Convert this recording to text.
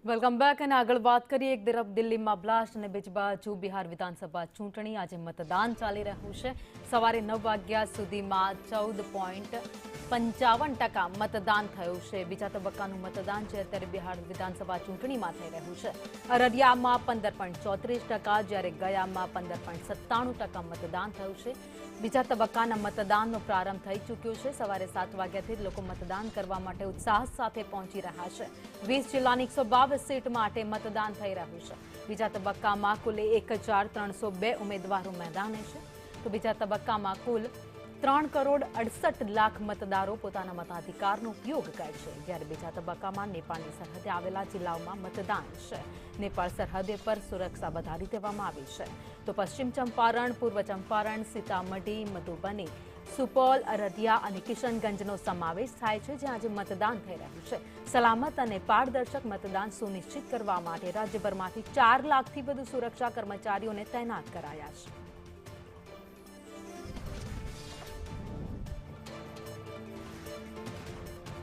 welcome back અને આગળ વાત કરીએ એક તરફ દિલ્હીમાં બ્લાસ્ટ અને બીજી બાજુ બિહાર વિધાનસભા ચૂંટણી આજે મતદાન ચાલી રહ્યું છે સવારે 9 વાગ્યા સુધીમાં 14.55% મતદાન થયું છે બીજા તબક્કાનું મતદાન છે અત્યારે બિહાર વિધાનસભા ચૂંટણીમાં થઈ રહ્યું છે અરરિયામાં 15.34% જ્યારે ગયામાં 15.97% મતદાન થયું છે બીજા તબક્કાના મતદાનનો પ્રારંભ થઈ ચૂક્યો છે સવારે 7 વાગ્યાથી લોકો મતદાન કરવા માટે ઉત્સાહ સાથે પહોંચી રહ્યા છે 20 જિલ્લાની 122 સીટ માટે મતદાન થઈ રહ્યું છે બીજા તબક્કામાં કુલ 1302 ઉમેદવારો મેદાને છે તો બીજા તબક્કામાં કુલ 3,68,00,000 મતદારો પોતાના મતાધિકારનો ઉપયોગ કરે છે જ્યારે બીજા તબક્કામાં નેપાળની સરહદે આવેલા જિલ્લાઓમાં મતદાન છે નેપાળ સરહદે પર સુરક્ષા વધારી દેવામાં આવી છે તો પશ્ચિમ ચંપારણ પૂર્વ ચંપારણ સીતામઢી મધુબની સુપોલ અરરિયા અને કિશનગંજનો સમાવેશ થાય છે જ્યાં આજે મતદાન થઈ રહ્યું છે સલામત અને પારદર્શક મતદાન સુનિશ્ચિત કરવા માટે રાજ્યભરમાંથી 4 લાખથી વધુ સુરક્ષા કર્મચારીઓને તૈનાત કરાયા છે